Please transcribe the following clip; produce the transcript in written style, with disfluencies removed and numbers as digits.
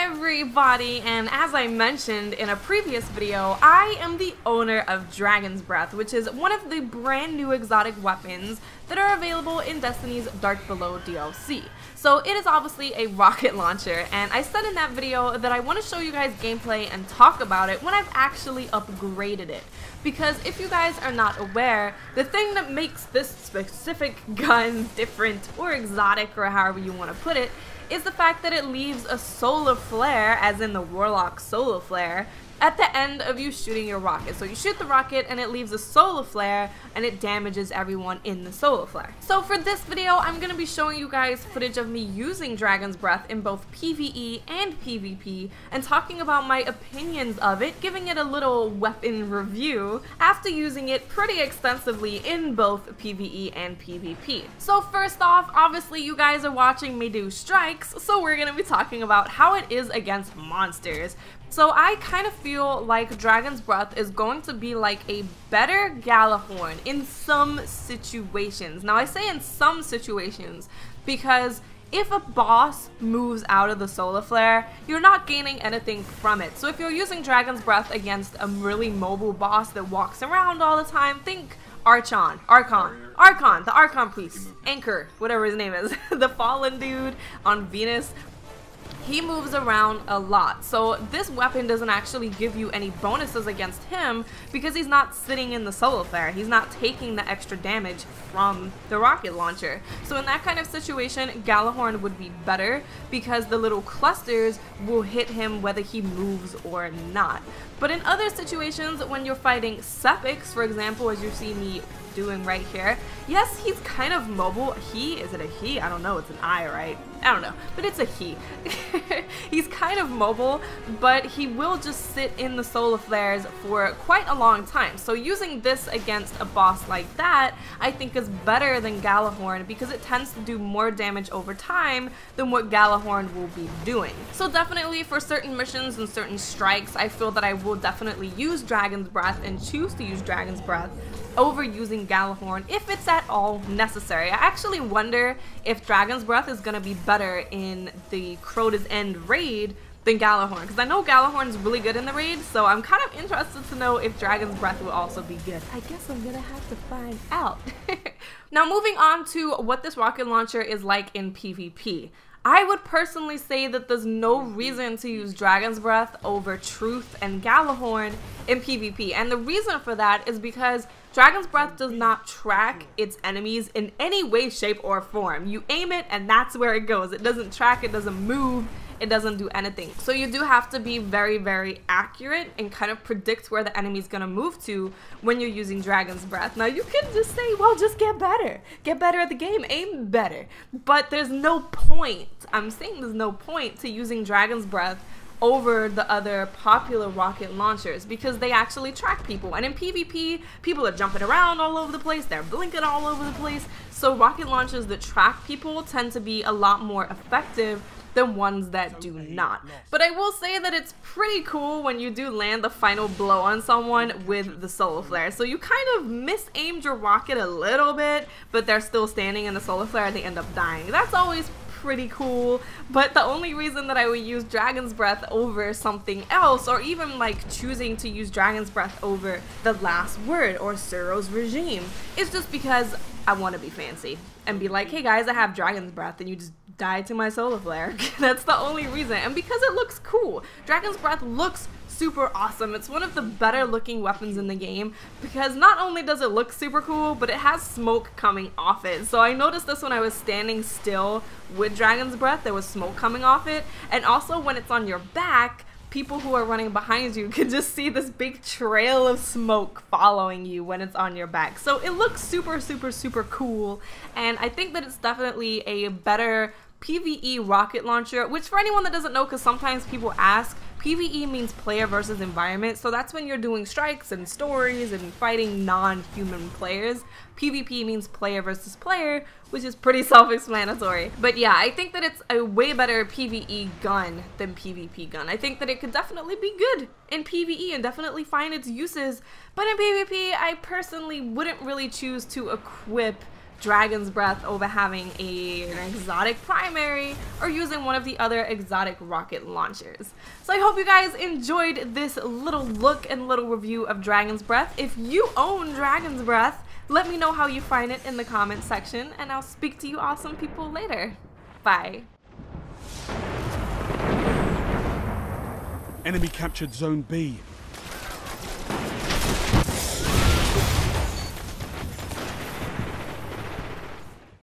everybody, and as I mentioned in a previous video, I am the owner of Dragon's Breath, which is one of the brand new exotic weapons that are available in Destiny's Dark Below DLC. So it is obviously a rocket launcher, and I said in that video that I want to show you guys gameplay and talk about it when I've actually upgraded it. Because if you guys are not aware, the thing that makes this specific gun different or exotic or however you want to put it is the fact that it leaves a solar flare, as in the Warlock solar flare, at the end of you shooting your rocket. So you shoot the rocket and it leaves a solar flare and it damages everyone in the solar flare. So for this video, I'm going to be showing you guys footage of me using Dragon's Breath in both PvE and PvP and talking about my opinions of it, giving it a little weapon review after using it pretty extensively in both PvE and PvP. So first off, obviously you guys are watching me do strikes, so we're going to be talking about how it is against monsters. So I kind of feel like Dragon's Breath is going to be like a better Galahorn in some situations. Now I say in some situations because if a boss moves out of the solar flare, you're not gaining anything from it. So if you're using Dragon's Breath against a really mobile boss that walks around all the time, think Archon, the Archon priest, Anchor, whatever his name is, the fallen dude on Venus. He moves around a lot, so this weapon doesn't actually give you any bonuses against him because he's not sitting in the solar flare. He's not taking the extra damage from the rocket launcher. So in that kind of situation, Galahorn would be better because the little clusters will hit him whether he moves or not. But in other situations, when you're fighting Sepix, for example, as you see me doing right here, yes, he's kind of mobile. Is it a he? I don't know. It's an I, right? I don't know, but it's a he. He's kind of mobile, but he will just sit in the solar flares for quite a long time. So using this against a boss like that, I think is better than Galahorn because it tends to do more damage over time than what Galahorn will be doing. So definitely for certain missions and certain strikes, I feel that I will definitely use Dragon's Breath and choose to use Dragon's Breath over using Galahorn if it's at all necessary. I actually wonder if Dragon's Breath is going to be better in the Crota's End raid than Galahorn, because I know Galahorn's really good in the raid, so I'm kind of interested to know if Dragon's Breath will also be good. I guess I'm gonna have to find out. Now moving on to what this rocket launcher is like in PvP. I would personally say that there's no reason to use Dragon's Breath over Truth and Galahorn in PvP, and the reason for that is because Dragon's Breath does not track its enemies in any way, shape, or form. You aim it and that's where it goes. It doesn't track, it doesn't move, it doesn't do anything. So you do have to be very, very accurate and kind of predict where the enemy's gonna move to when you're using Dragon's Breath. Now you can just say, well, just get better. Get better at the game, aim better. But there's no point, I'm saying there's no point to using Dragon's Breath over the other popular rocket launchers because they actually track people, and in PvP people are jumping around all over the place, they're blinking all over the place, so rocket launchers that track people tend to be a lot more effective than ones that do not. But I will say that it's pretty cool when you do land the final blow on someone with the solar flare. So you kind of mis-aimed your rocket a little bit, but they're still standing in the solar flare and they end up dying. That's always pretty cool, but the only reason that I would use Dragon's Breath over something else, or even like choosing to use Dragon's Breath over The Last Word or Suro's Regime, is just because I want to be fancy and be like, hey guys, I have Dragon's Breath, and you just die to my solar flare. That's the only reason, and because it looks cool. Dragon's Breath looks super awesome. It's one of the better looking weapons in the game because not only does it look super cool, but it has smoke coming off it. So I noticed this when I was standing still with Dragon's Breath, there was smoke coming off it, and also when it's on your back, people who are running behind you can just see this big trail of smoke following you when it's on your back. So it looks super, super, super cool, and I think that it's definitely a better PvE rocket launcher, which for anyone that doesn't know, because sometimes people ask, PvE means player versus environment, so that's when you're doing strikes and stories and fighting non-human players. PvP means player versus player, which is pretty self-explanatory. But yeah, I think that it's a way better PvE gun than PvP gun. I think that it could definitely be good in PvE and definitely find its uses, but in PvP, I personally wouldn't really choose to equip Dragon's Breath over having an exotic primary or using one of the other exotic rocket launchers. So I hope you guys enjoyed this little look and little review of Dragon's Breath. If you own Dragon's Breath, let me know how you find it in the comments section, and I'll speak to you awesome people later. Bye. Enemy captured Zone B.